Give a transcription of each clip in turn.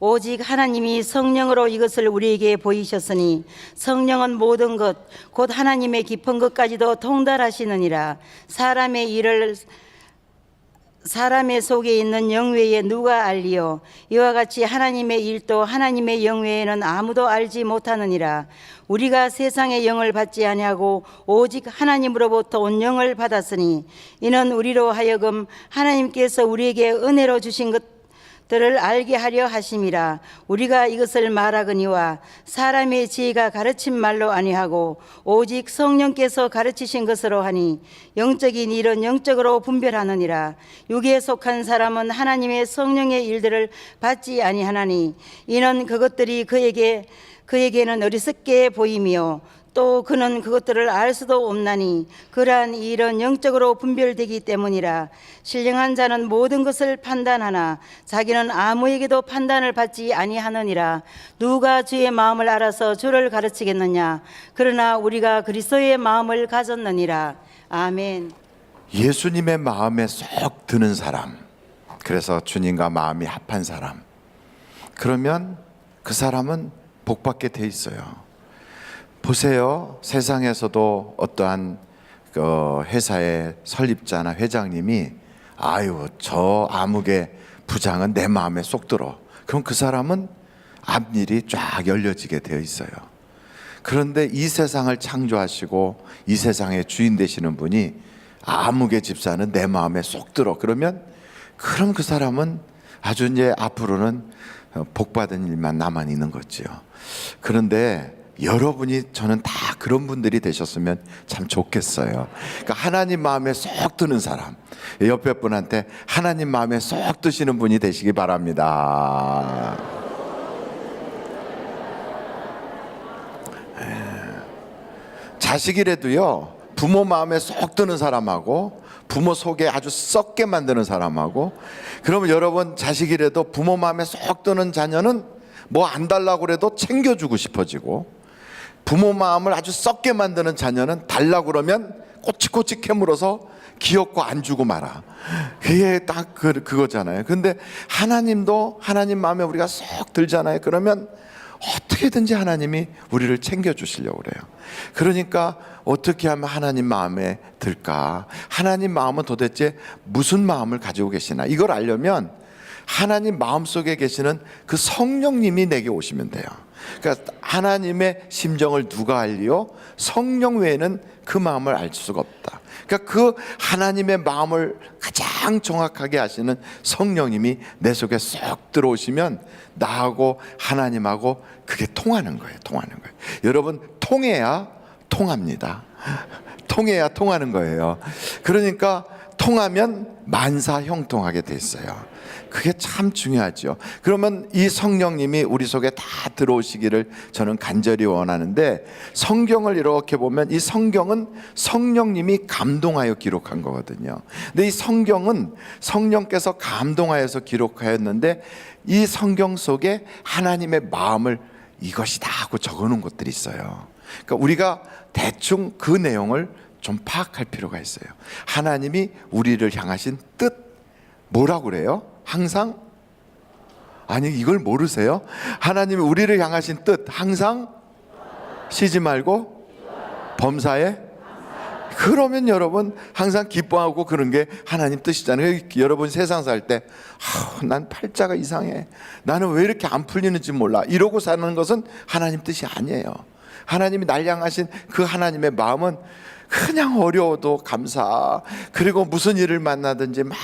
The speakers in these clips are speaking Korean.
오직 하나님이 성령으로 이것을 우리에게 보이셨으니 성령은 모든 것 곧 하나님의 깊은 것까지도 통달하시느니라. 사람의 속에 있는 영 외에 누가 알리요? 이와 같이 하나님의 일도 하나님의 영 외에는 아무도 알지 못하느니라. 우리가 세상의 영을 받지 아니하고 오직 하나님으로부터 온 영을 받았으니 이는 우리로 하여금 하나님께서 우리에게 은혜로 주신 것들을 알게 하려 하심이라. 우리가 이것을 말하거니와 사람의 지혜가 가르친 말로 아니하고 오직 성령께서 가르치신 것으로 하니 영적인 일은 영적으로 분별하느니라. 육에 속한 사람은 하나님의 성령의 일들을 받지 아니하나니 이는 그것들이 그에게는 어리석게 보이며 또 그는 그것들을 알 수도 없나니 그러한 일은 영적으로 분별되기 때문이라. 신령한 자는 모든 것을 판단하나 자기는 아무에게도 판단을 받지 아니하느니라. 누가 주의 마음을 알아서 주를 가르치겠느냐? 그러나 우리가 그리스도의 마음을 가졌느니라. 아멘. 예수님의 마음에 쏙 드는 사람, 그래서 주님과 마음이 합한 사람, 그러면 그 사람은 복받게 돼 있어요. 보세요. 세상에서도 어떠한 회사의 설립자나 회장님이 아유 저 아무개 부장은 내 마음에 쏙 들어. 그럼 그 사람은 앞일이 쫙 열려지게 되어 있어요. 그런데 이 세상을 창조하시고 이 세상의 주인 되시는 분이 아무개 집사는 내 마음에 쏙 들어. 그럼 그 사람은 아주 이제 앞으로는 복받은 일만 남아 있는 거지요. 그런데 여러분이 저는 다 그런 분들이 되셨으면 참 좋겠어요. 그러니까 하나님 마음에 쏙 드는 사람, 옆에 분한테 하나님 마음에 쏙 드시는 분이 되시기 바랍니다. 자식이라도요, 부모 마음에 쏙 드는 사람하고 부모 속에 아주 썩게 만드는 사람하고, 그러면 여러분 자식이라도 부모 마음에 쏙 드는 자녀는 뭐 안 달라고 그래도 챙겨주고 싶어지고, 부모 마음을 아주 썩게 만드는 자녀는 달라고 그러면 꼬치꼬치 캐물어서 기어코 안 주고 말아. 그게 딱 그거잖아요. 근데 하나님도 하나님 마음에 우리가 쏙 들잖아요. 그러면 어떻게든지 하나님이 우리를 챙겨주시려고 그래요. 그러니까 어떻게 하면 하나님 마음에 들까? 하나님 마음은 도대체 무슨 마음을 가지고 계시나? 이걸 알려면 하나님 마음속에 계시는 그 성령님이 내게 오시면 돼요. 그러니까 하나님의 심정을 누가 알리요? 성령 외에는 그 마음을 알 수가 없다. 그러니까 그 하나님의 마음을 가장 정확하게 아시는 성령님이 내 속에 쏙 들어오시면 나하고 하나님하고 그게 통하는 거예요. 여러분, 통해야 통합니다. 통해야 통하는 거예요. 그러니까 통하면 만사형통하게 돼 있어요. 그게 참 중요하죠. 그러면 이 성령님이 우리 속에 다 들어오시기를 저는 간절히 원하는데, 성경을 이렇게 보면 이 성경은 성령님이 감동하여 기록한 거거든요. 근데 이 성경은 성령께서 감동하여서 기록하였는데, 이 성경 속에 하나님의 마음을 이것이다 하고 적어놓은 것들이 있어요. 그러니까 우리가 대충 그 내용을 좀 파악할 필요가 있어요. 하나님이 우리를 향하신 뜻, 뭐라고 그래요? 항상? 아니, 이걸 모르세요? 하나님이 우리를 향하신 뜻, 항상 쉬지 말고 범사에. 그러면 여러분 항상 기뻐하고 그런 게 하나님 뜻이잖아요. 여러분 세상 살 때 난 팔자가 이상해, 나는 왜 이렇게 안 풀리는지 몰라, 이러고 사는 것은 하나님 뜻이 아니에요. 하나님이 날 향하신 그 하나님의 마음은 그냥 어려워도 감사, 그리고 무슨 일을 만나든지 막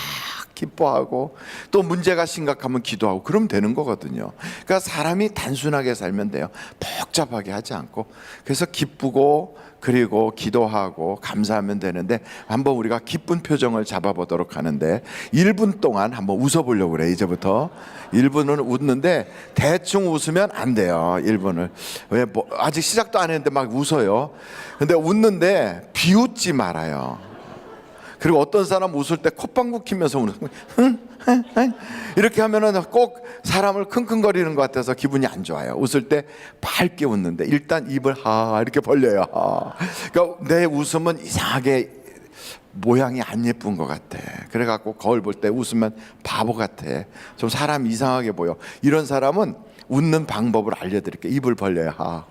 기뻐하고, 또 문제가 심각하면 기도하고, 그러면 되는 거거든요. 그러니까 사람이 단순하게 살면 돼요. 복잡하게 하지 않고. 그래서 기쁘고 그리고 기도하고 감사하면 되는데, 한번 우리가 기쁜 표정을 잡아보도록 하는데 1분 동안 한번 웃어보려고 그래. 이제부터 1분은 웃는데 대충 웃으면 안 돼요. 1분을 왜 아직 시작도 안 했는데 막 웃어요. 근데 웃는데 비웃지 말아요. 그리고 어떤 사람 웃을 때 콧방귀 키면서 우는 이렇게 하면은 꼭 사람을 킁킁거리는 것 같아서 기분이 안 좋아요. 웃을 때 밝게 웃는데 일단 입을 이렇게 벌려요. 그러니까 내 웃음은 이상하게 모양이 안 예쁜 것 같아. 그래갖고 거울 볼 때 웃으면 바보 같아. 좀 사람 이상하게 보여. 이런 사람은 웃는 방법을 알려드릴게요. 입을 벌려야 하.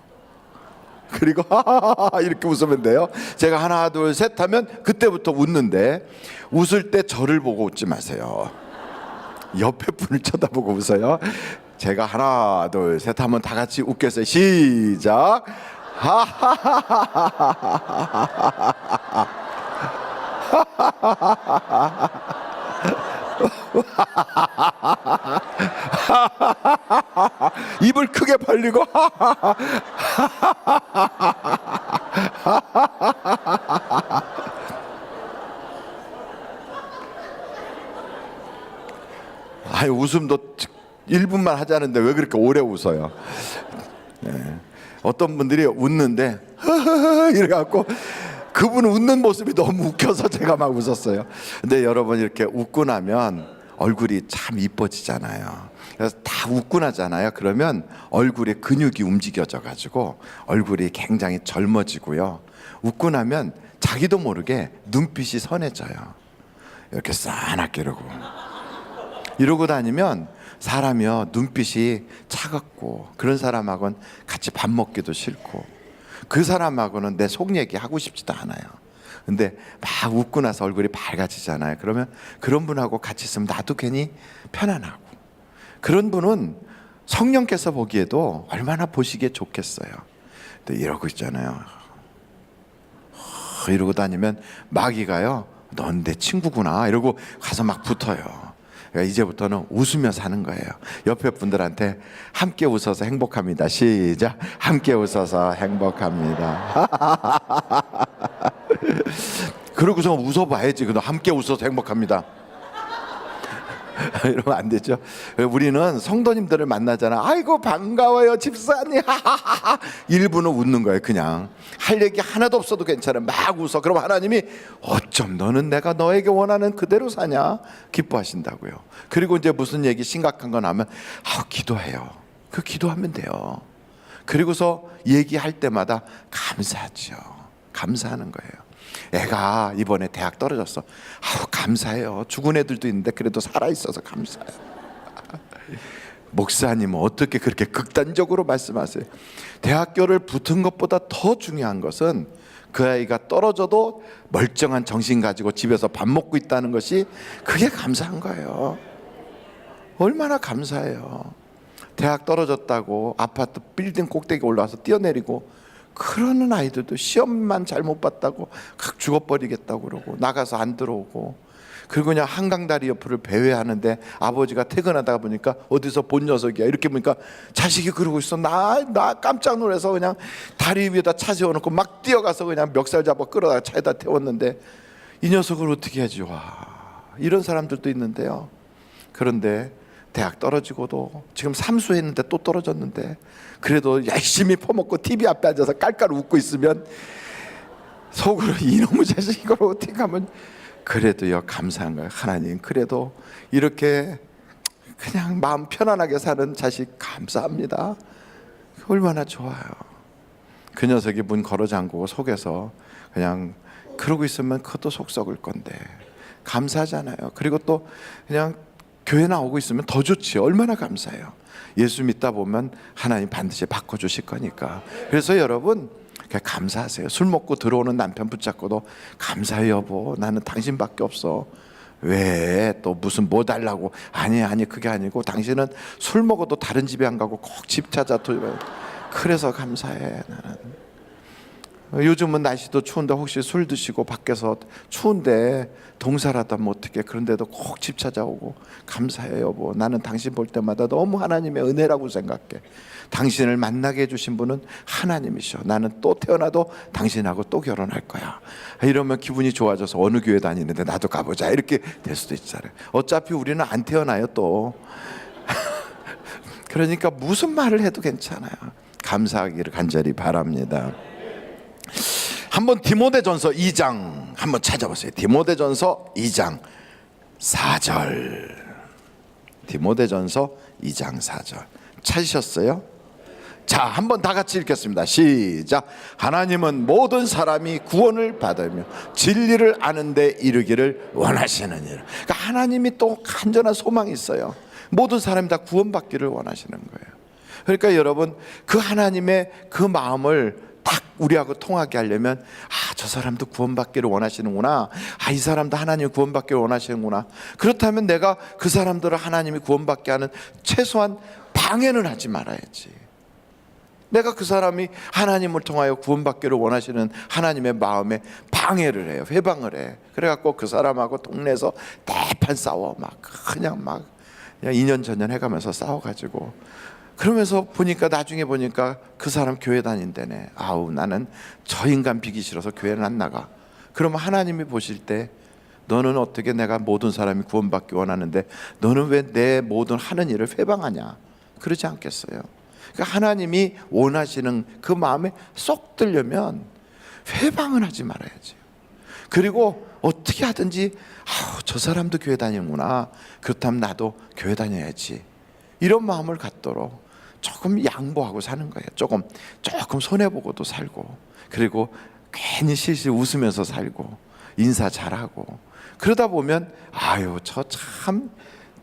그리고 하하하 이렇게 웃으면 돼요. 제가 하나 둘 셋 하면 그때부터 웃는데, 웃을 때 저를 보고 웃지 마세요. 옆에 분을 쳐다보고 웃어요. 제가 하나 둘 셋 하면 다 같이 웃겠어요. 시작. 입을 크게 벌리고 아유, 웃음도 1분만 하자는데 왜 그렇게 오래 웃어요? 네. 어떤 분들이 웃는데 이래갖고 그분 웃는 모습이 너무 웃겨서 제가 막 웃었어요. 근데 여러분, 이렇게 웃고 나면 얼굴이 참 이뻐지잖아요. 그래서 다 웃고 나잖아요. 그러면 얼굴에 근육이 움직여져 가지고 얼굴이 굉장히 젊어지고요. 웃고 나면 자기도 모르게 눈빛이 선해져요. 이렇게 싸납게 이러고 다니면 사람이요, 눈빛이 차갑고, 그런 사람하고는 같이 밥 먹기도 싫고, 그 사람하고는 내 속 얘기 하고 싶지도 않아요. 근데 막 웃고 나서 얼굴이 밝아지잖아요. 그러면 그런 분하고 같이 있으면 나도 괜히 편안하고, 그런 분은 성령께서 보기에도 얼마나 보시기에 좋겠어요. 근데 이러고 있잖아요. 이러고 다니면 마귀가요, 넌 내 친구구나 이러고 가서 막 붙어요. 그러니까 이제부터는 웃으며 사는 거예요. 옆에 분들한테 함께 웃어서 행복합니다. 시작. 함께 웃어서 행복합니다. 그러고서 웃어봐야지. 그럼 함께 웃어서 행복합니다. 이러면 안 되죠. 우리는 성도님들을 만나잖아. 아이고 반가워요 집사님. 1분은 웃는 거예요. 그냥 할 얘기 하나도 없어도 괜찮아. 막 웃어. 그럼 하나님이 어쩜 너는 내가 너에게 원하는 그대로 사냐 기뻐하신다고요. 그리고 이제 무슨 얘기 심각한 거 나면 기도해요. 그 기도하면 돼요. 그리고서 얘기할 때마다 감사하죠. 감사하는 거예요. 애가 이번에 대학 떨어졌어. 감사해요. 죽은 애들도 있는데 그래도 살아있어서 감사해요. 목사님은 어떻게 그렇게 극단적으로 말씀하세요? 대학교를 붙은 것보다 더 중요한 것은 그 아이가 떨어져도 멀쩡한 정신 가지고 집에서 밥 먹고 있다는 것이, 그게 감사한 거예요. 얼마나 감사해요. 대학 떨어졌다고 아파트 빌딩 꼭대기 올라와서 뛰어내리고, 그러는 아이들도 시험만 잘못 봤다고 각 죽어버리겠다고 그러고 나가서 안 들어오고, 그리고 그냥 한강다리 옆을 배회하는데 아버지가 퇴근하다가 보니까 어디서 본 녀석이야 이렇게 보니까 자식이 그러고 있어. 나 깜짝 놀라서 그냥 다리 위에다 차 세워놓고 막 뛰어가서 그냥 멱살 잡아 끌어다가 차에다 태웠는데, 이 녀석을 어떻게 하지? 와, 이런 사람들도 있는데요. 그런데 대학 떨어지고도 지금 삼수했는데 또 떨어졌는데 그래도 열심히 퍼먹고 TV 앞에 앉아서 깔깔 웃고 있으면 속으로 이놈의 자식 이걸 어떻게 하면, 그래도요 감사한 거예요. 하나님, 그래도 이렇게 그냥 마음 편안하게 사는 자식 감사합니다. 얼마나 좋아요. 그 녀석이 문 걸어 잠그고 속에서 그냥 그러고 있으면 그것도 속 썩을 건데 감사하잖아요. 그리고 또 그냥 교회 나오고 있으면 더 좋지. 얼마나 감사해요. 예수 믿다 보면 하나님 반드시 바꿔주실 거니까. 그래서 여러분 그냥 감사하세요. 술 먹고 들어오는 남편 붙잡고도 감사해요 여보, 나는 당신밖에 없어. 왜 또 무슨 뭐 달라고. 아니 그게 아니고 당신은 술 먹어도 다른 집에 안 가고 꼭 집 찾아. 그래서 감사해 나는. 요즘은 날씨도 추운데 혹시 술 드시고 밖에서 추운데 동사라도 하면 어떡해. 그런데도 꼭 집 찾아오고 감사해요 여보, 나는 당신 볼 때마다 너무 하나님의 은혜라고 생각해. 당신을 만나게 해주신 분은 하나님이셔. 나는 또 태어나도 당신하고 또 결혼할 거야. 이러면 기분이 좋아져서 어느 교회 다니는데 나도 가보자 이렇게 될 수도 있잖아요. 어차피 우리는 안 태어나요 또. 그러니까 무슨 말을 해도 괜찮아요. 감사하기를 간절히 바랍니다. 한번 디모데전서 2장 한번 찾아보세요. 디모데전서 2장 4절. 디모데전서 2장 4절 찾으셨어요? 자, 한번 다 같이 읽겠습니다. 시작. 하나님은 모든 사람이 구원을 받으며 진리를 아는 데 이르기를 원하시느니라. 그러니까 하나님이 또 간절한 소망이 있어요. 모든 사람이 다 구원받기를 원하시는 거예요. 그러니까 여러분, 그 하나님의 그 마음을 딱 우리하고 통하게 하려면, 저 사람도 구원받기를 원하시는구나, 이 사람도 하나님이 구원받기를 원하시는구나. 그렇다면 내가 그 사람들을 하나님이 구원받게 하는 최소한 방해는 하지 말아야지. 내가 그 사람이 하나님을 통하여 구원받기를 원하시는 하나님의 마음에 방해를 해요. 회방을 해. 그래갖고 그 사람하고 동네에서 대판 싸워. 그냥 2년 전년 해가면서 싸워가지고, 그러면서 보니까 나중에 보니까 그 사람 교회 다닌다네. 나는 저 인간 비기 싫어서 교회는 안 나가. 그러면 하나님이 보실 때, 너는 어떻게 내가 모든 사람이 구원받기 원하는데 너는 왜 내 모든 하는 일을 회방하냐? 그러지 않겠어요? 그러니까 하나님이 원하시는 그 마음에 쏙 들려면 회방은 하지 말아야지. 그리고 어떻게 하든지 저 사람도 교회 다니는구나, 그렇다면 나도 교회 다녀야지, 이런 마음을 갖도록 조금 양보하고 사는 거예요. 조금 손해보고도 살고, 그리고 괜히 실실 웃으면서 살고, 인사 잘하고, 그러다 보면 저 참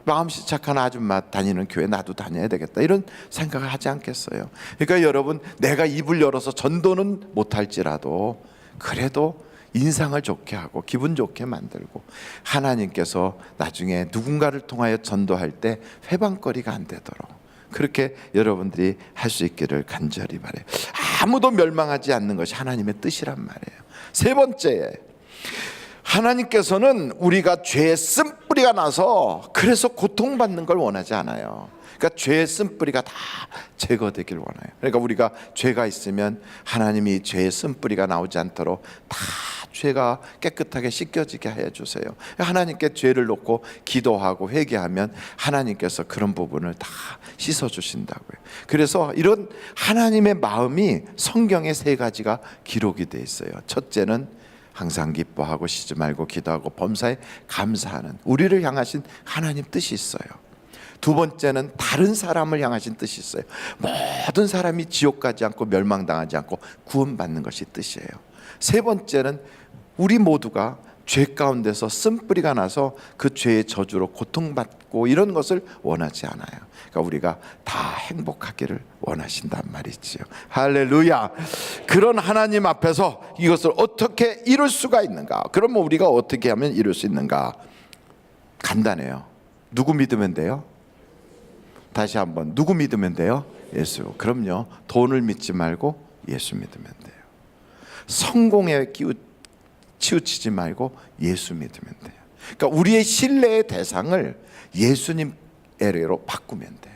마음씨 착한 아줌마 다니는 교회 나도 다녀야 되겠다, 이런 생각을 하지 않겠어요? 그러니까 여러분, 내가 입을 열어서 전도는 못할지라도 그래도 인상을 좋게 하고 기분 좋게 만들고, 하나님께서 나중에 누군가를 통하여 전도할 때 회방거리가 안 되도록 그렇게 여러분들이 할 수 있기를 간절히 바라요. 아무도 멸망하지 않는 것이 하나님의 뜻이란 말이에요. 세 번째, 하나님께서는 우리가 죄의 쓴뿌리가 나서 그래서 고통받는 걸 원하지 않아요. 그러니까 죄의 쓴뿌리가 다 제거되길 원해요. 그러니까 우리가 죄가 있으면 하나님이 죄의 쓴뿌리가 나오지 않도록 다 죄가 깨끗하게 씻겨지게 해주세요. 하나님께 죄를 놓고 기도하고 회개하면 하나님께서 그런 부분을 다 씻어주신다고요. 그래서 이런 하나님의 마음이 성경에 세 가지가 기록이 돼 있어요. 첫째는 항상 기뻐하고 쉬지 말고 기도하고 범사에 감사하는 우리를 향하신 하나님 뜻이 있어요. 두 번째는 다른 사람을 향하신 뜻이 있어요. 모든 사람이 지옥 가지 않고 멸망당하지 않고 구원받는 것이 뜻이에요. 세 번째는 우리 모두가 죄 가운데서 쓴뿌리가 나서 그 죄의 저주로 고통받고 이런 것을 원하지 않아요. 그러니까 우리가 다 행복하기를 원하신단 말이지요. 할렐루야. 그런 하나님 앞에서 이것을 어떻게 이룰 수가 있는가? 그러면 우리가 어떻게 하면 이룰 수 있는가? 간단해요. 누구 믿으면 돼요? 다시 한번, 누구 믿으면 돼요? 예수. 그럼요, 돈을 믿지 말고 예수 믿으면 돼요. 성공에 치우치지 말고 예수 믿으면 돼요. 그러니까 우리의 신뢰의 대상을 예수님으로 바꾸면 돼요.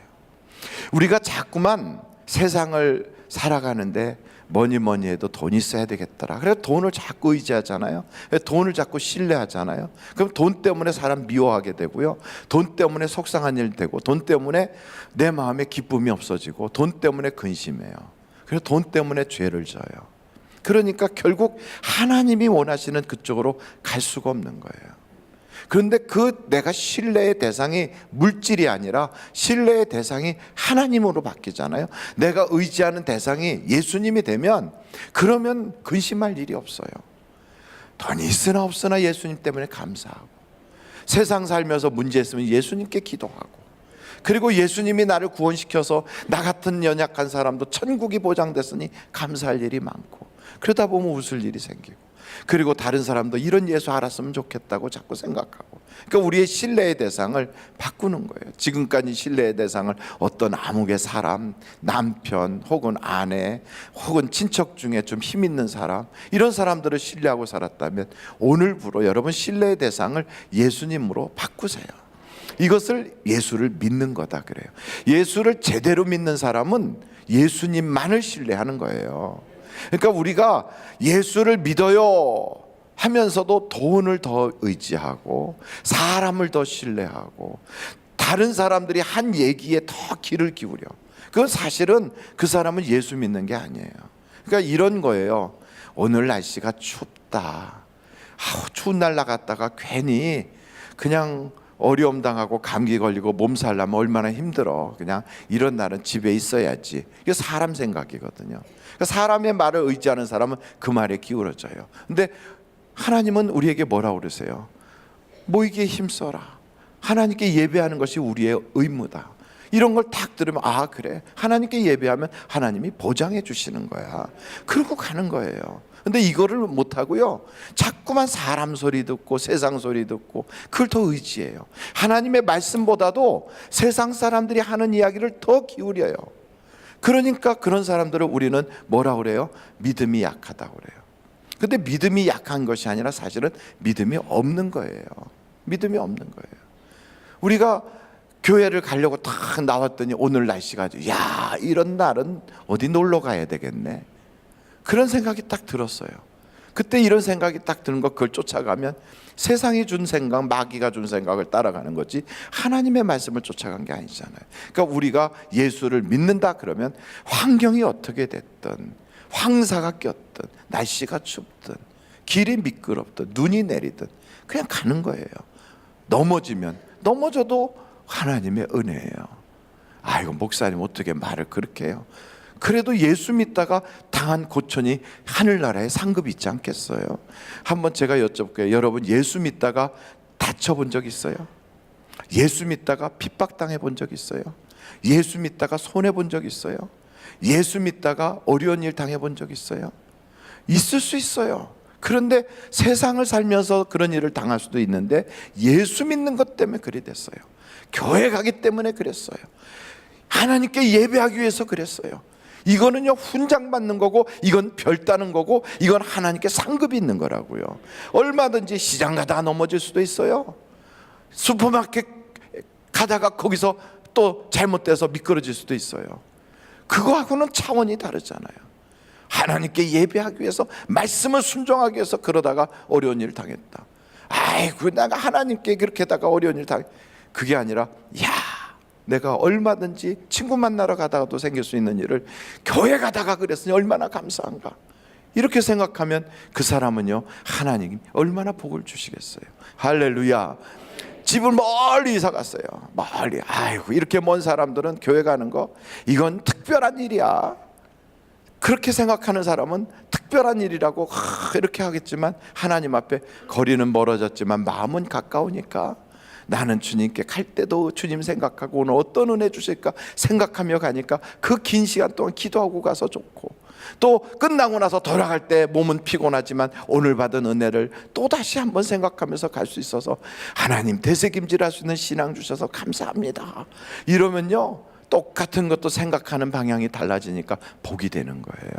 우리가 자꾸만 세상을 살아가는데 뭐니 해도 돈이 있어야 되겠더라, 그래서 돈을 자꾸 의지하잖아요. 돈을 자꾸 신뢰하잖아요. 그럼 돈 때문에 사람 미워하게 되고요, 돈 때문에 속상한 일 되고, 돈 때문에 내 마음에 기쁨이 없어지고, 돈 때문에 근심해요. 그래서 돈 때문에 죄를 져요. 그러니까 결국 하나님이 원하시는 그쪽으로 갈 수가 없는 거예요. 그런데 내가 신뢰의 대상이 물질이 아니라 신뢰의 대상이 하나님으로 바뀌잖아요. 내가 의지하는 대상이 예수님이 되면, 그러면 근심할 일이 없어요. 돈이 있으나 없으나 예수님 때문에 감사하고, 세상 살면서 문제 있으면 예수님께 기도하고, 그리고 예수님이 나를 구원시켜서 나 같은 연약한 사람도 천국이 보장됐으니 감사할 일이 많고, 그러다 보면 웃을 일이 생기고, 그리고 다른 사람도 이런 예수 알았으면 좋겠다고 자꾸 생각하고. 그러니까 우리의 신뢰의 대상을 바꾸는 거예요. 지금까지 신뢰의 대상을 어떤 암흑의 사람, 남편 혹은 아내 혹은 친척 중에 좀 힘 있는 사람, 이런 사람들을 신뢰하고 살았다면 오늘부로 여러분 신뢰의 대상을 예수님으로 바꾸세요. 이것을 예수를 믿는 거다 그래요. 예수를 제대로 믿는 사람은 예수님만을 신뢰하는 거예요. 그러니까 우리가 예수를 믿어요 하면서도 돈을 더 의지하고, 사람을 더 신뢰하고, 다른 사람들이 한 얘기에 더 귀를 기울여, 그건 사실은 그 사람은 예수 믿는 게 아니에요. 그러니까 이런 거예요. 오늘 날씨가 춥다, 추운 날 나갔다가 괜히 그냥 어려움 당하고 감기 걸리고 몸살 나면 얼마나 힘들어. 그냥 이런 날은 집에 있어야지. 이게 사람 생각이거든요. 그러니까 사람의 말을 의지하는 사람은 그 말에 기울어져요. 근데 하나님은 우리에게 뭐라고 그러세요? 모이기에 힘써라. 하나님께 예배하는 것이 우리의 의무다. 이런 걸 딱 들으면 아 그래, 하나님께 예배하면 하나님이 보장해 주시는 거야. 그러고 가는 거예요. 근데 이거를 못하고요, 자꾸만 사람 소리 듣고 세상 소리 듣고 그걸 더 의지해요. 하나님의 말씀보다도 세상 사람들이 하는 이야기를 더 기울여요. 그러니까 그런 사람들을 우리는 뭐라고 그래요? 믿음이 약하다고 그래요. 근데 믿음이 약한 것이 아니라 사실은 믿음이 없는 거예요. 믿음이 없는 거예요. 우리가 교회를 가려고 딱 나왔더니 오늘 날씨가 야 이런 날은 어디 놀러 가야 되겠네, 그런 생각이 딱 들었어요. 그때 이런 생각이 딱 드는 거, 그걸 쫓아가면 세상이 준 생각, 마귀가 준 생각을 따라가는 거지 하나님의 말씀을 쫓아간 게 아니잖아요. 그러니까 우리가 예수를 믿는다 그러면 환경이 어떻게 됐든, 황사가 꼈든, 날씨가 춥든, 길이 미끄럽든, 눈이 내리든 그냥 가는 거예요. 넘어져도 하나님의 은혜예요. 아이고 목사님 어떻게 말을 그렇게 해요? 그래도 예수 믿다가 당한 고천이 하늘나라에 상급이 있지 않겠어요? 한번 제가 여쭤볼게요. 여러분 예수 믿다가 다쳐본 적 있어요? 예수 믿다가 핍박당해 본 적 있어요? 예수 믿다가 손해본 적 있어요? 예수 믿다가 어려운 일 당해본 적 있어요? 있을 수 있어요. 그런데 세상을 살면서 그런 일을 당할 수도 있는데 예수 믿는 것 때문에 그리 됐어요. 교회 가기 때문에 그랬어요. 하나님께 예배하기 위해서 그랬어요. 이거는요 훈장 받는 거고, 이건 별 따는 거고, 이건 하나님께 상급이 있는 거라고요. 얼마든지 시장 가다가 넘어질 수도 있어요. 슈퍼마켓 가다가 거기서 또 잘못돼서 미끄러질 수도 있어요. 그거하고는 차원이 다르잖아요. 하나님께 예배하기 위해서, 말씀을 순종하기 위해서 그러다가 어려운 일을 당했다. 아이고 내가 하나님께 그렇게 하다가 어려운 일을 당했다. 그게 아니라 야 내가 얼마든지 친구 만나러 가다가도 생길 수 있는 일을 교회 가다가 그랬으니 얼마나 감사한가, 이렇게 생각하면 그 사람은요 하나님이 얼마나 복을 주시겠어요. 할렐루야. 집을 멀리 이사 갔어요. 멀리. 아이고 이렇게 먼 사람들은 교회 가는 거 이건 특별한 일이야, 그렇게 생각하는 사람은 특별한 일이라고 이렇게 하겠지만, 하나님 앞에 거리는 멀어졌지만 마음은 가까우니까 나는 주님께 갈 때도 주님 생각하고 오늘 어떤 은혜 주실까 생각하며 가니까 그 긴 시간 동안 기도하고 가서 좋고, 또 끝나고 나서 돌아갈 때 몸은 피곤하지만 오늘 받은 은혜를 또 다시 한번 생각하면서 갈 수 있어서 하나님 되새김질할 수 있는 신앙 주셔서 감사합니다. 이러면요 똑같은 것도 생각하는 방향이 달라지니까 복이 되는 거예요.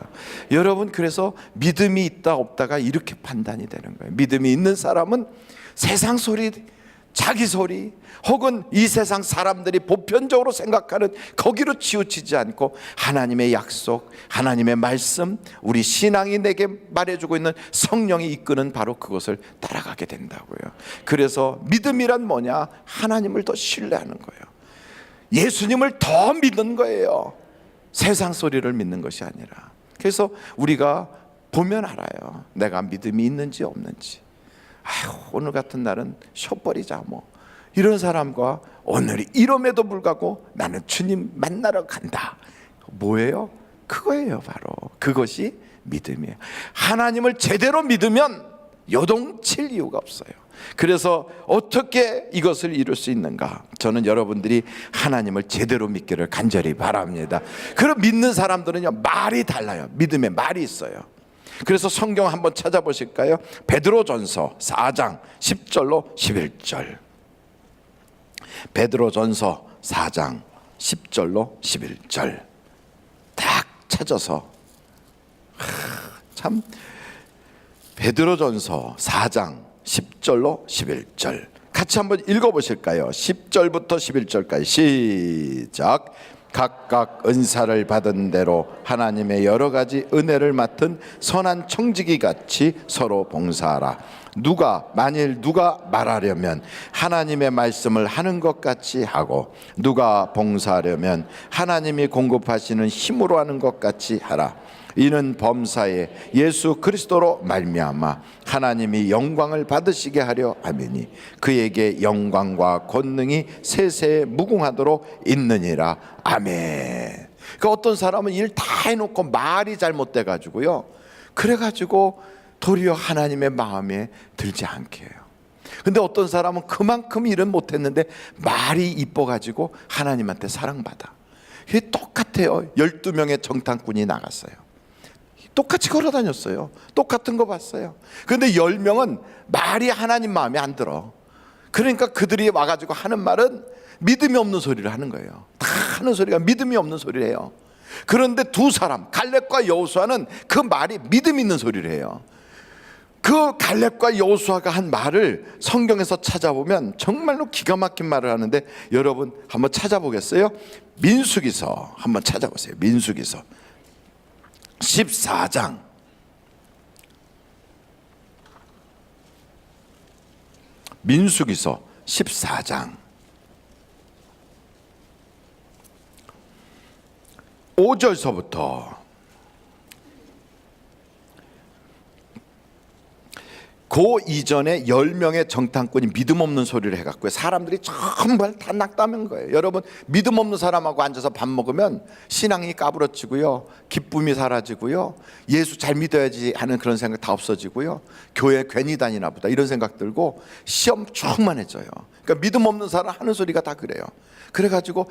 여러분 그래서 믿음이 있다 없다가 이렇게 판단이 되는 거예요. 믿음이 있는 사람은 세상 소리, 자기 소리, 혹은 이 세상 사람들이 보편적으로 생각하는 거기로 치우치지 않고 하나님의 약속, 하나님의 말씀, 우리 신앙이 내게 말해주고 있는 성령이 이끄는 바로 그것을 따라가게 된다고요. 그래서 믿음이란 뭐냐? 하나님을 더 신뢰하는 거예요. 예수님을 더 믿는 거예요. 세상 소리를 믿는 것이 아니라. 그래서 우리가 보면 알아요. 내가 믿음이 있는지 없는지. 아휴 오늘 같은 날은 쉬어버리자 뭐, 이런 사람과 오늘이 이럼에도 불구하고 나는 주님 만나러 간다, 뭐예요? 그거예요. 바로 그것이 믿음이에요. 하나님을 제대로 믿으면 요동칠 이유가 없어요. 그래서 어떻게 이것을 이룰 수 있는가? 저는 여러분들이 하나님을 제대로 믿기를 간절히 바랍니다. 그럼 믿는 사람들은요 말이 달라요. 믿음에 말이 있어요. 그래서 성경 한번 찾아보실까요? 베드로전서 4장 10절로 11절. 베드로전서 4장 10절로 11절 딱 찾아서, 참 베드로전서 4장 10절로 11절 같이 한번 읽어보실까요? 10절부터 11절까지 시작. 각각 은사를 받은 대로 하나님의 여러 가지 은혜를 맡은 선한 청지기 같이 서로 봉사하라. 만일 누가 말하려면 하나님의 말씀을 하는 것 같이 하고, 누가 봉사하려면 하나님이 공급하시는 힘으로 하는 것 같이 하라. 이는 범사에 예수 그리스도로 말미암아 하나님이 영광을 받으시게 하려 함이니 그에게 영광과 권능이 세세에 무궁하도록 있느니라. 아멘. 그러니까 어떤 사람은 일 다 해놓고 말이 잘못돼 가지고요, 그래가지고 도리어 하나님의 마음에 들지 않게 해요. 근데 어떤 사람은 그만큼 일은 못했는데 말이 이뻐가지고 하나님한테 사랑받아. 이게 똑같아요. 12명의 정탐꾼이 나갔어요. 똑같이 걸어 다녔어요. 똑같은 거 봤어요. 그런데 10명은 말이 하나님 마음에 안 들어. 그러니까 그들이 와가지고 하는 말은 믿음이 없는 소리를 하는 거예요. 다 하는 소리가 믿음이 없는 소리를 해요. 그런데 두 사람, 갈렙과 여호수아는 그 말이 믿음 있는 소리를 해요. 그 갈렙과 여호수아가 한 말을 성경에서 찾아보면 정말로 기가 막힌 말을 하는데, 여러분 한번 찾아보겠어요? 민수기서 한번 찾아보세요. 민수기서 14장. 민수기서 14장 5절서부터 그 이전에 10명의 정탐꾼이 믿음 없는 소리를 해갖고 사람들이 정말 다 낙담한 거예요. 여러분, 믿음 없는 사람하고 앉아서 밥 먹으면 신앙이 까부러지고요, 기쁨이 사라지고요, 예수 잘 믿어야지 하는 그런 생각 다 없어지고요, 교회 괜히 다니나 보다 이런 생각 들고 시험 충만해져요. 그러니까 믿음 없는 사람 하는 소리가 다 그래요. 그래가지고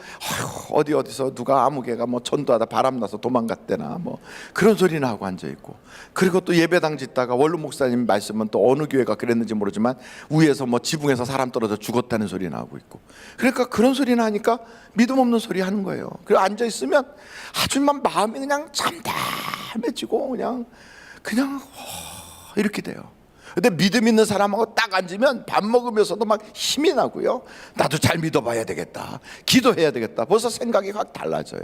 어디서 누가 아무개가 뭐 전도하다 바람나서 도망갔대나 뭐 그런 소리나 하고 앉아있고, 그리고 또 예배당 짓다가 원로 목사님 말씀은 또 어느 교회가 그랬는지 모르지만 위에서 뭐 지붕에서 사람 떨어져 죽었다는 소리나 하고 있고, 그러니까 그런 소리나 하니까 믿음 없는 소리 하는 거예요. 그리고 앉아있으면 아주 마음이 그냥 잠잠해지고 그냥 이렇게 돼요. 근데 믿음 있는 사람하고 딱 앉으면 밥 먹으면서도 막 힘이 나고요, 나도 잘 믿어봐야 되겠다, 기도해야 되겠다, 벌써 생각이 확 달라져요.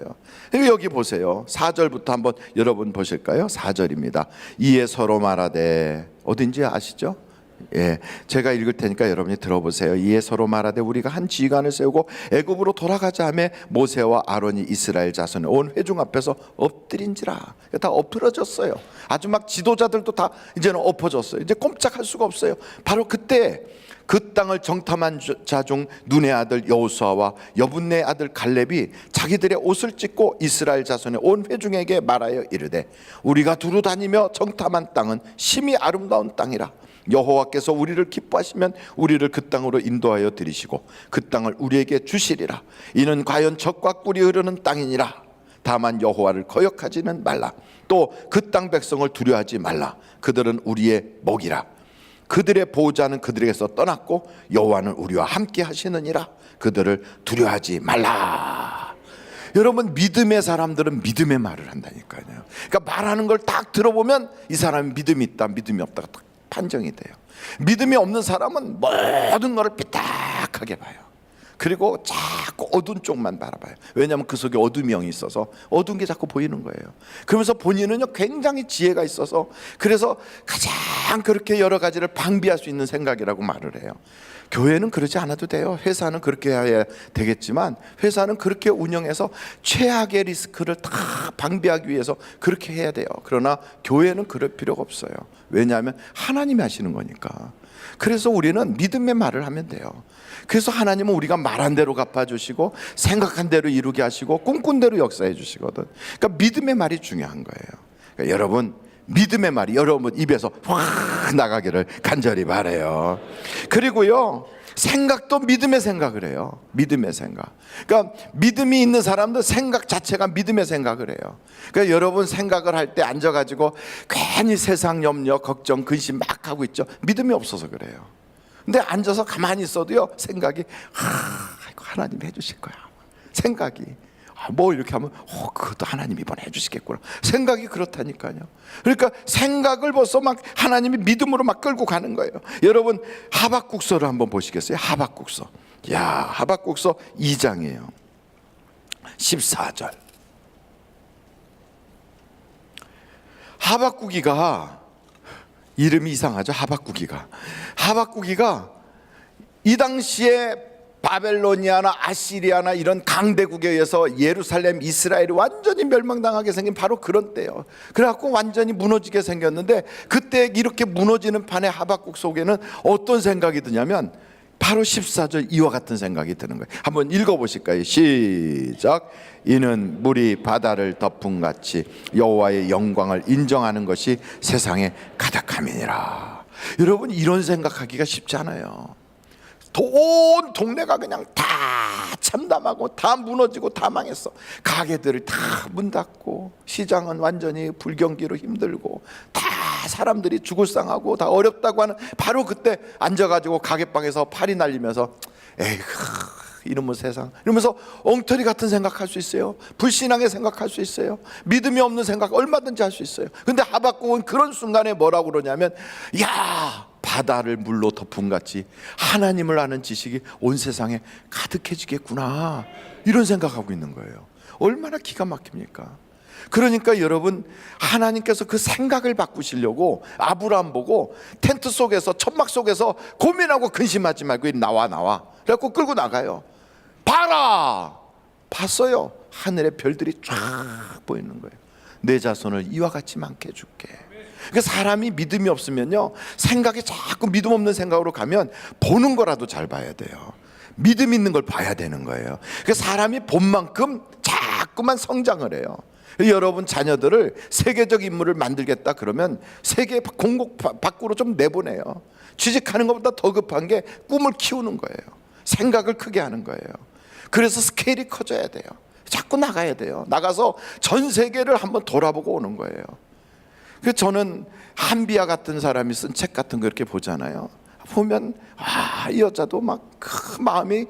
여기 보세요. 4절부터 한번 여러분 보실까요? 4절입니다. 이에 서로 말하되, 어딘지 아시죠? 예, 제가 읽을 테니까 여러분이 들어보세요. 이에 서로 말하되 우리가 한 지휘관을 세우고 애굽으로 돌아가자 하매 모세와 아론이 이스라엘 자손의 온 회중 앞에서 엎드린지라. 다 엎드러졌어요. 아주 막 지도자들도 다 이제는 엎어졌어요. 이제 꼼짝할 수가 없어요. 바로 그때 그 땅을 정탐한 자 중 눈의 아들 여호수아와 여분네 아들 갈렙이 자기들의 옷을 찢고 이스라엘 자손의 온 회중에게 말하여 이르되, 우리가 두루 다니며 정탐한 땅은 심히 아름다운 땅이라. 여호와께서 우리를 기뻐하시면 우리를 그 땅으로 인도하여 들이시고 그 땅을 우리에게 주시리라. 이는 과연 젖과 꿀이 흐르는 땅이니라. 다만 여호와를 거역하지는 말라. 또 그 땅 백성을 두려워하지 말라. 그들은 우리의 목이라. 그들의 보호자는 그들에게서 떠났고 여호와는 우리와 함께 하시느니라. 그들을 두려워하지 말라. 여러분, 믿음의 사람들은 믿음의 말을 한다니까요. 그러니까 말하는 걸 딱 들어보면 이 사람이 믿음이 있다, 믿음이 없다가 딱 판정이 돼요. 믿음이 없는 사람은 모든 것을 삐딱하게 봐요. 그리고 자꾸 어두운 쪽만 바라봐요. 왜냐하면 그 속에 어둠이 영이 있어서 어두운 게 자꾸 보이는 거예요. 그러면서 본인은요 굉장히 지혜가 있어서 그래서 가장 그렇게 여러 가지를 방비할 수 있는 생각이라고 말을 해요. 교회는 그러지 않아도 돼요. 회사는 그렇게 해야 되겠지만 회사는 그렇게 운영해서 최악의 리스크를 다 방비하기 위해서 그렇게 해야 돼요. 그러나 교회는 그럴 필요가 없어요. 왜냐하면 하나님이 하시는 거니까. 그래서 우리는 믿음의 말을 하면 돼요. 그래서 하나님은 우리가 말한 대로 갚아주시고 생각한 대로 이루게 하시고 꿈꾼 대로 역사해 주시거든. 그러니까 믿음의 말이 중요한 거예요. 그러니까 여러분, 믿음의 말이 여러분 입에서 확 나가기를 간절히 바라요. 그리고요, 생각도 믿음의 생각을 해요. 믿음의 생각. 그러니까 믿음이 있는 사람도 생각 자체가 믿음의 생각을 해요. 그러니까 여러분 생각을 할 때 앉아가지고 괜히 세상 염려, 걱정, 근심 막 하고 있죠. 믿음이 없어서 그래요. 근데 앉아서 가만히 있어도요 생각이 하나님 해주실 거야. 생각이 뭐 이렇게 하면 그것도 하나님이 이번에 해주시겠구나. 생각이 그렇다니까요. 그러니까 생각을 벌써 막 하나님이 믿음으로 막 끌고 가는 거예요. 여러분, 하박국서를 한번 보시겠어요? 하박국서. 하박국서 2장이에요. 14절. 하박국이가 이름이 이상하죠. 하박국이가 이 당시에 바벨로니아나 아시리아나 이런 강대국에 의해서 예루살렘, 이스라엘이 완전히 멸망당하게 생긴 바로 그런 때예요. 그래갖고 완전히 무너지게 생겼는데, 그때 이렇게 무너지는 판에 하박국 속에는 어떤 생각이 드냐면 바로 14절 이와 같은 생각이 드는 거예요. 한번 읽어보실까요? 시작. 이는 물이 바다를 덮은 같이 여호와의 영광을 인정하는 것이 세상에 가득함이니라. 여러분, 이런 생각하기가 쉽지 않아요. 온 동네가 그냥 다 참담하고 다 무너지고 다 망했어. 가게들을 다 문 닫고, 시장은 완전히 불경기로 힘들고, 다 사람들이 죽을 상하고 다 어렵다고 하는 바로 그때 앉아가지고 가게방에서 팔이 날리면서 에이구 이놈의 세상 이러면서 엉터리 같은 생각할 수 있어요. 불신앙의 생각할 수 있어요. 믿음이 없는 생각 얼마든지 할 수 있어요. 근데 하박국은 그런 순간에 뭐라고 그러냐면, 야, 바다를 물로 덮은 같이 하나님을 아는 지식이 온 세상에 가득해지겠구나, 이런 생각하고 있는 거예요. 얼마나 기가 막힙니까? 그러니까 여러분, 하나님께서 그 생각을 바꾸시려고 아브라함 보고 텐트 속에서, 천막 속에서 고민하고 근심하지 말고 나와 그래갖고 끌고 나가요. 봐라. 봤어요. 하늘의 별들이 쫙 보이는 거예요. 내 자손을 이와 같이 많게 해줄게. 그 사람이 믿음이 없으면요, 생각이 자꾸 믿음 없는 생각으로 가면 보는 거라도 잘 봐야 돼요. 믿음 있는 걸 봐야 되는 거예요. 그 사람이 본 만큼 자꾸만 성장을 해요. 여러분 자녀들을 세계적 인물을 만들겠다 그러면 세계 공국 밖으로 좀 내보내요. 취직하는 것보다 더 급한 게 꿈을 키우는 거예요. 생각을 크게 하는 거예요. 그래서 스케일이 커져야 돼요. 자꾸 나가야 돼요. 나가서 전 세계를 한번 돌아보고 오는 거예요. 그래서 저는 한비아 같은 사람이 쓴 책 같은 거 이렇게 보잖아요. 보면 이 여자도 막 그 마음이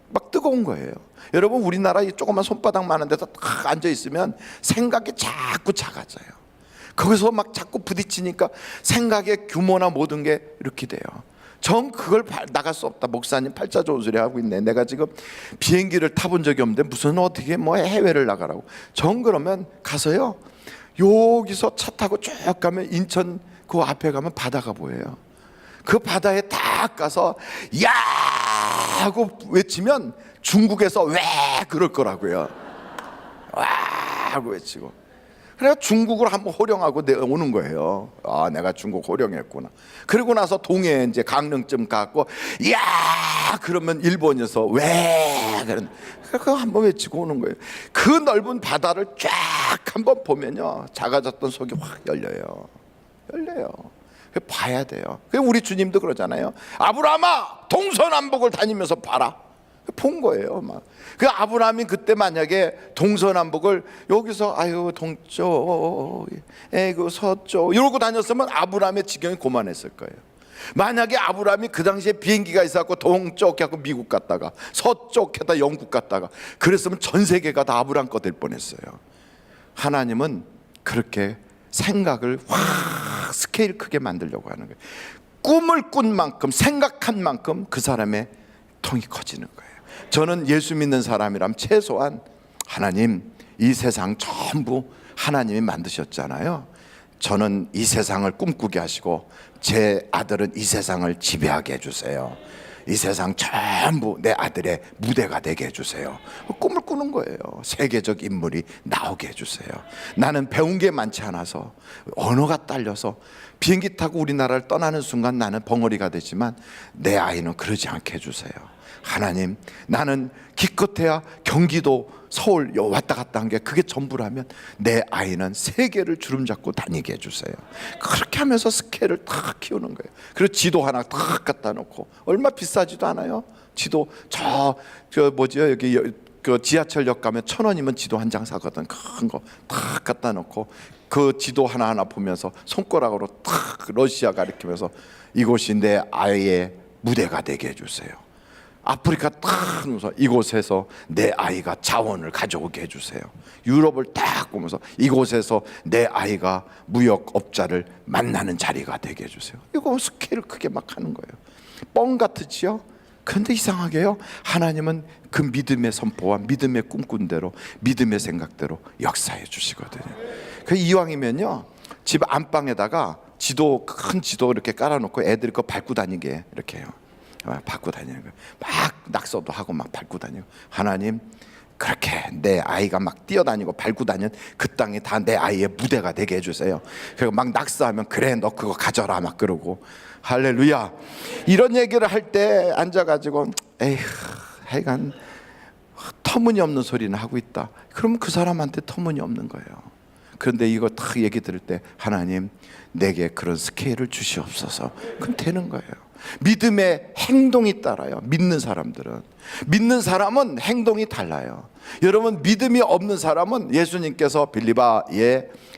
막 뜨거운 거예요. 여러분, 우리나라 이 조그만 손바닥만한 데서 딱 앉아 있으면 생각이 자꾸 작아져요. 거기서 막 자꾸 부딪히니까 생각의 규모나 모든 게 이렇게 돼요. 전 그걸 나갈 수 없다. 목사님 팔자 좋은 소리 하고 있네. 내가 지금 비행기를 타본 적이 없는데 무슨 어떻게 해외를 나가라고. 전 그러면 가서요, 여기서 차 타고 쭉 가면 인천 그 앞에 가면 바다가 보여요. 그 바다에 딱 가서 야 하고 외치면 중국에서 왜 그럴 거라고요. 와 하고 외치고. 그래서 중국으로 한번 호령하고 오는 거예요. 내가 중국 호령했구나. 그리고 나서 동해 이제 강릉쯤 가고 야 그러면 일본에서 왜 그거 한번 외치고 오는 거예요. 그 넓은 바다를 쫙 한번 보면요, 작아졌던 속이 확 열려요. 봐야 돼요. 우리 주님도 그러잖아요. 아브라함아, 동서남북을 다니면서 봐라. 본 거예요. 막. 그 아브라함이 그때 만약에 동서남북을 여기서 동쪽, 그 서쪽 이러고 다녔으면 아브라함의 지경이 고만했을 거예요. 만약에 아브라함이 그 당시에 비행기가 있었고 동쪽 해서 미국 갔다가 서쪽 해서 영국 갔다가 그랬으면 전 세계가 다 아브라함 거 될 뻔했어요. 하나님은 그렇게 생각을 확 스케일 크게 만들려고 하는 거예요. 꿈을 꾼 만큼, 생각한 만큼 그 사람의 통이 커지는 거예요. 저는 예수 믿는 사람이라면 최소한 하나님, 이 세상 전부 하나님이 만드셨잖아요. 저는 이 세상을 꿈꾸게 하시고 제 아들은 이 세상을 지배하게 해주세요. 이 세상 전부 내 아들의 무대가 되게 해주세요. 꿈을 꾸는 거예요. 세계적 인물이 나오게 해주세요. 나는 배운 게 많지 않아서 언어가 딸려서 비행기 타고 우리나라를 떠나는 순간 나는 벙어리가 되지만 내 아이는 그러지 않게 해주세요. 하나님, 나는 기껏해야 경기도 서울 왔다 갔다 한 게 그게 전부라면 내 아이는 세계를 주름잡고 다니게 해주세요. 그렇게 하면서 스케일을 탁 키우는 거예요. 그리고 지도 하나 탁 갖다 놓고, 얼마 비싸지도 않아요. 지도 여기 그 지하철역 가면 1,000원이면 지도 한 장 사거든. 큰 거 탁 갖다 놓고 그 지도 하나하나 보면서 손가락으로 탁 러시아 가리키면서 이곳이 내 아이의 무대가 되게 해주세요. 아프리카 딱 보면서 이곳에서 내 아이가 자원을 가져오게 해주세요. 유럽을 딱 보면서 이곳에서 내 아이가 무역업자를 만나는 자리가 되게 해주세요. 이거 스케일을 크게 막 하는 거예요. 뻥 같으지요? 그런데 이상하게요, 하나님은 그 믿음의 선포와 믿음의 꿈꾼 대로, 믿음의 생각대로 역사해 주시거든요. 그 이왕이면요, 집 안방에다가 지도, 큰 지도 이렇게 깔아놓고 애들이 거 밟고 다니게 이렇게 해요. 밟고 다니는 거예요. 막 낙서도 하고 막 밟고 다니고. 하나님, 그렇게 내 아이가 막 뛰어다니고 밟고 다니는 그 땅이 다 내 아이의 무대가 되게 해주세요. 그리고 막 낙서하면 그래 너 그거 가져라 막 그러고. 할렐루야. 이런 얘기를 할 때 앉아가지고 에휴 하여간 터무니없는 소리는 하고 있다. 그럼 그 사람한테 터무니없는 거예요. 그런데 이거 딱 얘기 들을 때 하나님 내게 그런 스케일을 주시옵소서. 그럼 되는 거예요. 믿음의 행동이 따라요. 믿는 사람들은. 믿는 사람은 행동이 달라요. 여러분 믿음이 없는 사람은 예수님께서 빌립아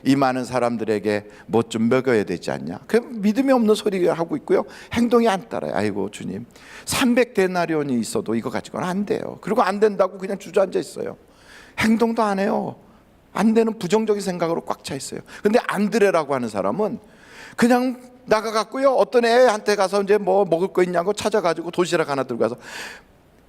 이 많은 사람들에게 뭐 좀 먹여야 되지 않냐. 그 믿음이 없는 소리를 하고 있고요. 행동이 안 따라요. 아이고 주님 300데나리온이 있어도 이거 가지고는 안 돼요. 그리고 안 된다고 그냥 주저앉아 있어요. 행동도 안 해요. 안 되는 부정적인 생각으로 꽉 차 있어요. 근데 안드레라고 하는 사람은 그냥 나가갖고요. 어떤 애한테 가서 이제 뭐 먹을 거 있냐고 찾아가지고 도시락 하나 들고 가서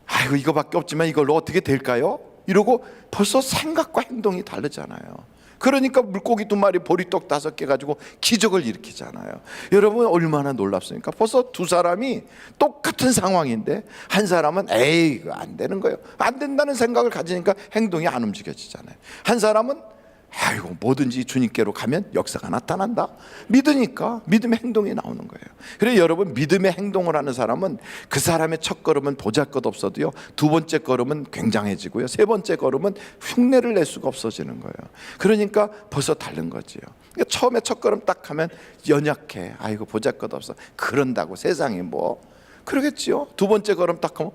아이고 이거밖에 없지만 이걸로 어떻게 될까요? 이러고 벌써 생각과 행동이 다르잖아요. 그러니까 물고기 2마리 보리떡 5개 가지고 기적을 일으키잖아요. 여러분 얼마나 놀랍습니까? 벌써 두 사람이 똑같은 상황인데 한 사람은 에이 이거 안 되는 거예요. 안 된다는 생각을 가지니까 행동이 안 움직여지잖아요. 한 사람은 아이고 뭐든지 주님께로 가면 역사가 나타난다. 믿으니까 믿음의 행동이 나오는 거예요. 그래서 여러분 믿음의 행동을 하는 사람은 그 사람의 첫 걸음은 보잘것없어도요 2번째 걸음은 굉장해지고요 3번째 걸음은 흉내를 낼 수가 없어지는 거예요. 그러니까 벌써 다른 거지요. 그러니까 처음에 첫 걸음 딱 하면 연약해. 아이고 보잘것없어. 그런다고 세상에 뭐 그러겠지요. 2번째 걸음 딱 하면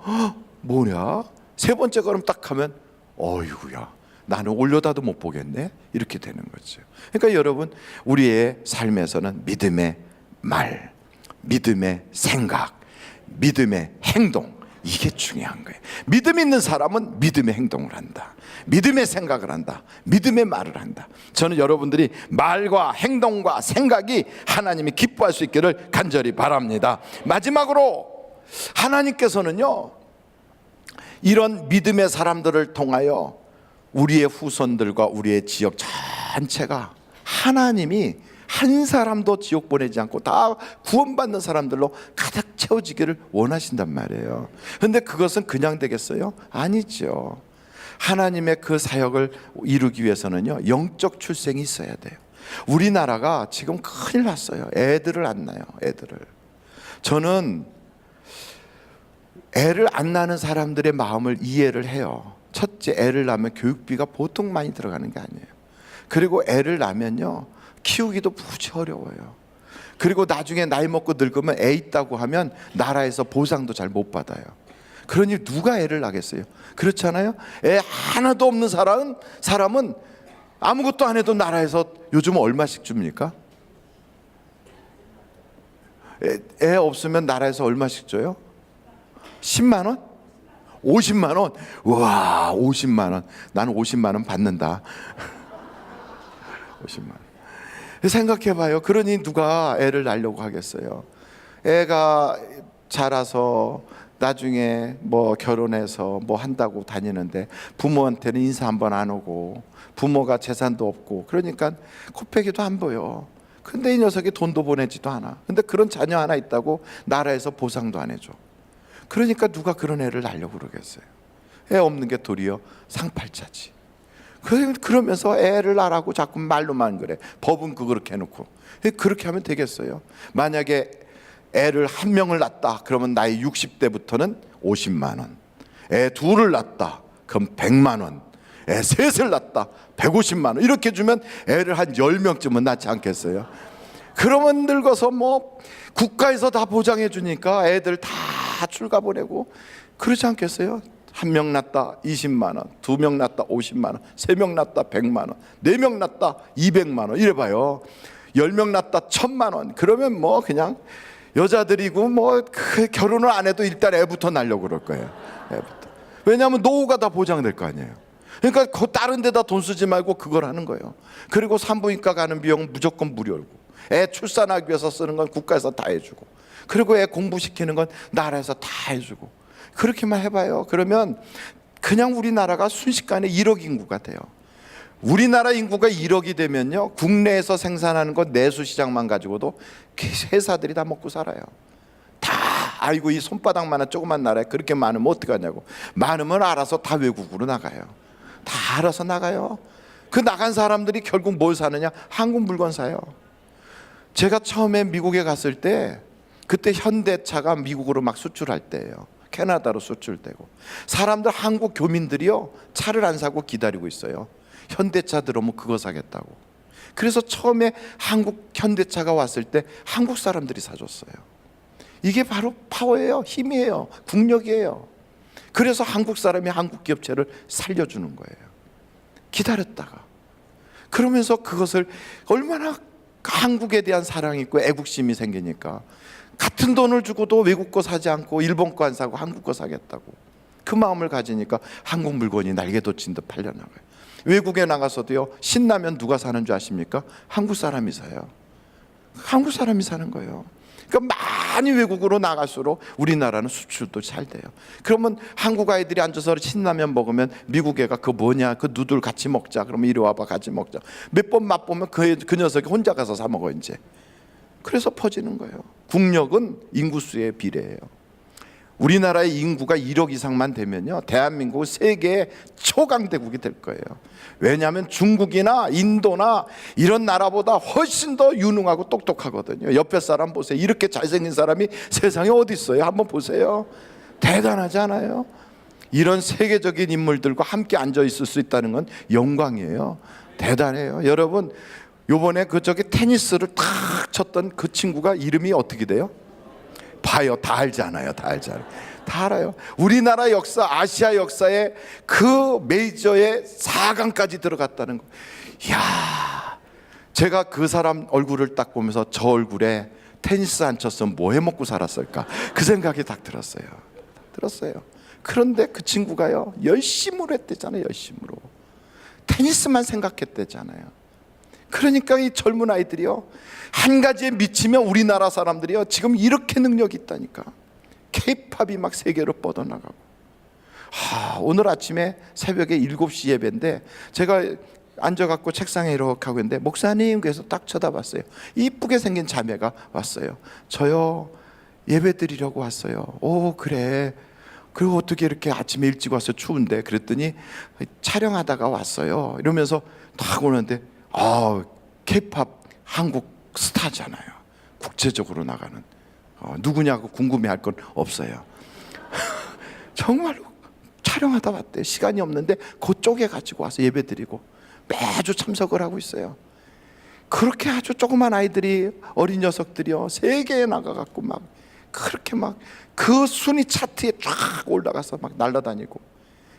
뭐냐. 3번째 걸음 딱 하면 어이구야 나는 올려다도 못 보겠네. 이렇게 되는 거죠. 그러니까 여러분 우리의 삶에서는 믿음의 말, 믿음의 생각, 믿음의 행동 이게 중요한 거예요. 믿음 있는 사람은 믿음의 행동을 한다. 믿음의 생각을 한다. 믿음의 말을 한다. 저는 여러분들이 말과 행동과 생각이 하나님이 기뻐할 수 있기를 간절히 바랍니다. 마지막으로 하나님께서는요 이런 믿음의 사람들을 통하여 우리의 후손들과 우리의 지역 전체가 하나님이 한 사람도 지옥 보내지 않고 다 구원받는 사람들로 가득 채워지기를 원하신단 말이에요. 그런데 그것은 그냥 되겠어요? 아니죠. 하나님의 그 사역을 이루기 위해서는요 영적 출생이 있어야 돼요. 우리나라가 지금 큰일 났어요. 애들을 안 낳아요. 애들을. 저는 애를 안 낳는 사람들의 마음을 이해를 해요. 첫째 애를 낳으면 교육비가 보통 많이 들어가는 게 아니에요. 그리고 애를 낳으면요 키우기도 무지 어려워요. 그리고 나중에 나이 먹고 늙으면 애 있다고 하면 나라에서 보상도 잘 못 받아요. 그러니 누가 애를 낳겠어요? 그렇잖아요. 애 하나도 없는 사람은 아무것도 안 해도 나라에서 요즘 얼마씩 줍니까? 애 없으면 나라에서 얼마씩 줘요? 10만 원? 50만 원? 와 50만 원. 나는 50만 원 받는다. 50만 원. 생각해봐요. 그러니 누가 애를 낳으려고 하겠어요? 애가 자라서 나중에 뭐 결혼해서 뭐 한다고 다니는데 부모한테는 인사 한번 안 오고 부모가 재산도 없고 그러니까 코빼기도 안 보여. 근데 이 녀석이 돈도 보내지도 않아. 근데 그런 자녀 하나 있다고 나라에서 보상도 안 해줘. 그러니까 누가 그런 애를 낳으려고 그러겠어요? 애 없는 게 도리어 상팔자지. 그러면서 애를 낳으라고 자꾸 말로만 그래. 법은 그렇게 해놓고. 그렇게 하면 되겠어요? 만약에 애를 1명을 낳았다 그러면 나이 60대부터는 50만 원. 애 2를 낳았다 그럼 100만 원. 애 3을 낳았다 150만 원. 이렇게 주면 애를 한 10명쯤은 낳지 않겠어요? 그러면 늙어서 뭐 국가에서 다 보장해 주니까 애들 다 출가 보내고 그러지 않겠어요? 1명 낳았다 20만 원, 2명 낳았다 50만 원, 3명 낳았다 100만 원, 4명 낳았다 200만 원. 이래봐요. 10명 낳았다 1000만 원. 그러면 뭐 그냥 여자들이고 뭐 그 결혼을 안 해도 일단 애부터 낳으려고 그럴 거예요. 애부터. 왜냐하면 노후가 다 보장될 거 아니에요. 그러니까 그 다른 데다 돈 쓰지 말고 그걸 하는 거예요. 그리고 산부인과 가는 비용은 무조건 무료고 애 출산하기 위해서 쓰는 건 국가에서 다 해주고 그리고 애 공부시키는 건 나라에서 다 해주고 그렇게만 해봐요. 그러면 그냥 우리나라가 순식간에 1억 인구가 돼요. 우리나라 인구가 1억이 되면요, 국내에서 생산하는 것 내수 시장만 가지고도 회사들이 다 먹고 살아요. 다. 아이고, 이 손바닥만한 조그만 나라에 그렇게 많으면 어떡하냐고. 많으면 알아서 다 외국으로 나가요. 다 알아서 나가요. 그 나간 사람들이 결국 뭘 사느냐? 한국 물건 사요. 제가 처음에 미국에 갔을 때 그때 현대차가 미국으로 막 수출할 때예요. 캐나다로 수출되고, 사람들, 한국 교민들이요, 차를 안 사고 기다리고 있어요. 현대차 들어오면 그거 사겠다고. 그래서 처음에 한국 현대차가 왔을 때 한국 사람들이 사줬어요. 이게 바로 파워예요. 힘이에요. 국력이에요. 그래서 한국 사람이 한국 기업체를 살려주는 거예요. 기다렸다가. 그러면서 그것을 얼마나 한국에 대한 사랑이 있고 애국심이 생기니까 같은 돈을 주고도 외국 거 사지 않고 일본 거 안 사고 한국 거 사겠다고. 그 마음을 가지니까 한국 물건이 날개 돋친 듯 팔려나가요. 외국에 나가서도요, 신라면 누가 사는 줄 아십니까? 한국 사람이 사요. 한국 사람이 사는 거예요. 그러니까 많이 외국으로 나갈수록 우리나라는 수출도 잘 돼요. 그러면 한국 아이들이 앉아서 신라면 먹으면 미국 애가 그 뭐냐, 그 누들 같이 먹자. 그러면 이리 와봐, 같이 먹자. 몇 번 맛보면 그 녀석이 혼자 가서 사 먹어 이제. 그래서 퍼지는 거예요. 국력은 인구수에 비례해요. 우리나라의 인구가 1억 이상만 되면요, 대한민국은 세계의 초강대국이 될 거예요. 왜냐하면 중국이나 인도나 이런 나라보다 훨씬 더 유능하고 똑똑하거든요. 옆에 사람 보세요. 이렇게 잘생긴 사람이 세상에 어디 있어요? 한번 보세요. 대단하지 않아요? 이런 세계적인 인물들과 함께 앉아 있을 수 있다는 건 영광이에요. 대단해요. 여러분, 요번에 저기 테니스를 탁 쳤던 그 친구가 이름이 어떻게 돼요? 봐요. 다 알잖아요. 다 알잖아요. 다 알아요. 우리나라 역사, 아시아 역사에 그 메이저의 4강까지 들어갔다는 거. 이야, 제가 그 사람 얼굴을 딱 보면서 저 얼굴에 테니스 안 쳤으면 뭐 해 먹고 살았을까, 그 생각이 딱 들었어요. 그런데 그 친구가요, 열심으로 했대잖아요. 열심으로 테니스만 생각했대잖아요. 그러니까 이 젊은 아이들이요, 한 가지에 미치면 우리나라 사람들이요, 지금 이렇게 능력이 있다니까. K-팝이 막 세계로 뻗어나가고. 오늘 아침에 새벽에 7시 예배인데 제가 앉아갖고 책상에 이렇게 하고 있는데, 목사님, 그래서 딱 쳐다봤어요. 이쁘게 생긴 자매가 왔어요. 저요, 예배 드리려고 왔어요. 오, 그래. 그리고 어떻게 이렇게 아침에 일찍 와서 추운데? 그랬더니 촬영하다가 왔어요. 이러면서 딱 오는데, K-팝 한국 스타잖아요. 국제적으로 나가는. 누구냐고 궁금해할 건 없어요. 정말로 촬영하다 왔대. 시간이 없는데 그쪽에 가지고 와서 예배드리고 매주 참석을 하고 있어요. 그렇게 아주 조그만 아이들이, 어린 녀석들이요, 세계에 나가갖고 막 그렇게 막 그 순위 차트에 쫙 올라가서 막 날아다니고.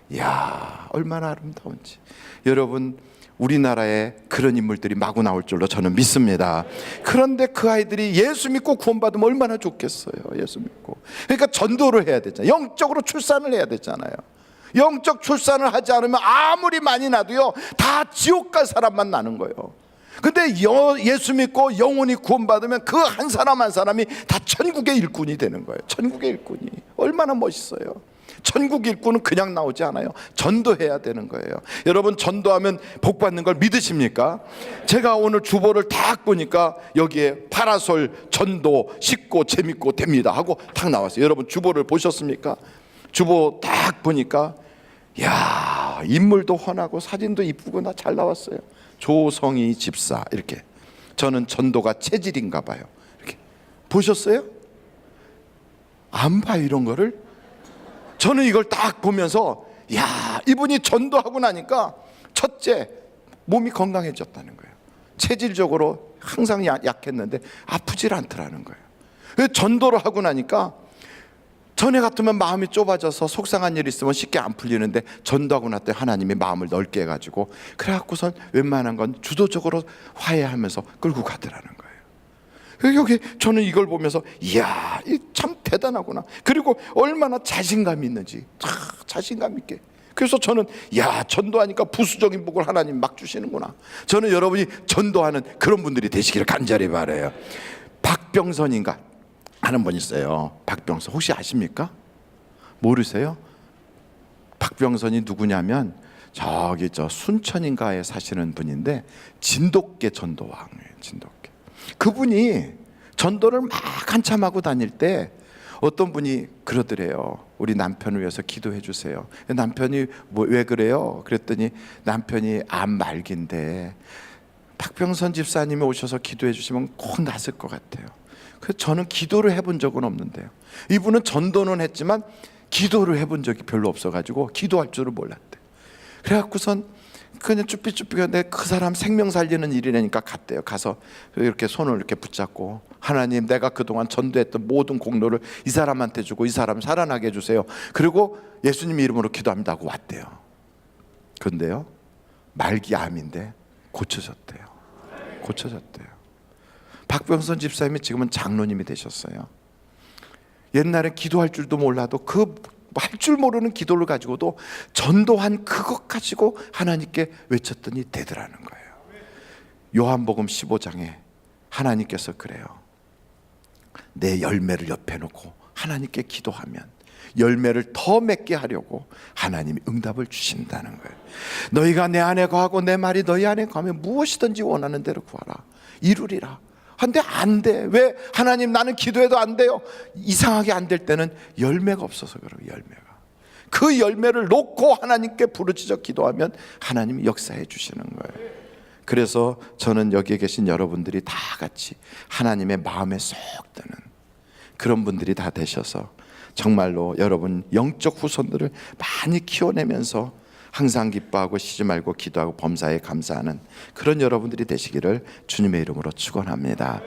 이야, 얼마나 아름다운지. 여러분, 우리나라에 그런 인물들이 마구 나올 줄로 저는 믿습니다. 그런데 그 아이들이 예수 믿고 구원받으면 얼마나 좋겠어요. 예수 믿고. 그러니까 전도를 해야 되잖아요. 영적으로 출산을 해야 되잖아요. 영적 출산을 하지 않으면 아무리 많이 나도요, 다 지옥 갈 사람만 나는 거예요. 근데 예수 믿고 영혼이 구원받으면 그 한 사람 한 사람이 다 천국의 일꾼이 되는 거예요. 천국의 일꾼이. 얼마나 멋있어요. 천국 일꾼은 그냥 나오지 않아요. 전도해야 되는 거예요. 여러분, 전도하면 복 받는 걸 믿으십니까? 제가 오늘 주보를 딱 보니까 여기에 파라솔 전도 쉽고 재밌고 됩니다 하고 딱 나왔어요. 여러분, 주보를 보셨습니까? 주보 딱 보니까, 야, 인물도 훤하고 사진도 이쁘고 나 잘 나왔어요. 조성희 집사, 이렇게. 저는 전도가 체질인가 봐요. 이렇게 보셨어요? 안 봐요, 이런 거를. 저는 이걸 딱 보면서, 야, 이분이 전도하고 나니까 첫째, 몸이 건강해졌다는 거예요. 체질적으로 항상 약했는데 아프질 않더라는 거예요. 전도를 하고 나니까, 전에 같으면 마음이 좁아져서 속상한 일 있으면 쉽게 안 풀리는데, 전도하고 났더니 하나님이 마음을 넓게 해가지고, 그래갖고선 웬만한 건 주도적으로 화해하면서 끌고 가더라는 거예요. 여기 저는 이걸 보면서, 이야, 참 대단하구나. 그리고 얼마나 자신감이 있는지, 자신감 있게. 그래서 저는, 야, 전도하니까 부수적인 복을 하나님 막 주시는구나. 저는 여러분이 전도하는 그런 분들이 되시기를 간절히 바라요. 박병선인가 하는 분 있어요. 박병선, 혹시 아십니까? 모르세요? 박병선이 누구냐면 저기 저 순천인가에 사시는 분인데 진돗개 전도왕이에요. 진돗개. 그분이 전도를 막 한참 하고 다닐 때 어떤 분이 그러더래요. 우리 남편을 위해서 기도해 주세요. 남편이 왜 그래요? 그랬더니 남편이 암 말기인데 박병선 집사님이 오셔서 기도해 주시면 꼭 낫을 것 같아요. 그래서 저는 기도를 해본 적은 없는데요. 이분은 전도는 했지만 기도를 해본 적이 별로 없어가지고 기도할 줄을 몰랐대요. 그래갖고선 그냥 쭈삣쭈삣 그 사람 생명 살리는 일이라니까 갔대요. 가서 이렇게 손을 이렇게 붙잡고 하나님, 내가 그동안 전도했던 모든 공로를 이 사람한테 주고 이 사람 살아나게 해주세요. 그리고 예수님 이름으로 기도합니다 하고 왔대요. 그런데요, 말기 암인데 고쳐졌대요. 고쳐졌대요. 박병선 집사님이 지금은 장로님이 되셨어요. 옛날에 기도할 줄도 몰라도 그 할 줄 모르는 기도를 가지고도 전도한 그것 가지고 하나님께 외쳤더니 되더라는 거예요. 요한복음 15장에 하나님께서 그래요. 내 열매를 옆에 놓고 하나님께 기도하면 열매를 더 맺게 하려고 하나님이 응답을 주신다는 거예요. 너희가 내 안에 거하고 내 말이 너희 안에 거하면 무엇이든지 원하는 대로 구하라, 이루리라. 근데 안 돼. 왜? 하나님, 나는 기도해도 안 돼요. 이상하게 안 될 때는 열매가 없어서 그래요. 열매가. 그 열매를 놓고 하나님께 부르짖어 기도하면 하나님이 역사해 주시는 거예요. 그래서 저는 여기에 계신 여러분들이 다 같이 하나님의 마음에 쏙 드는 그런 분들이 다 되셔서 정말로 여러분 영적 후손들을 많이 키워내면서 항상 기뻐하고 쉬지 말고 기도하고 범사에 감사하는 그런 여러분들이 되시기를 주님의 이름으로 축원합니다.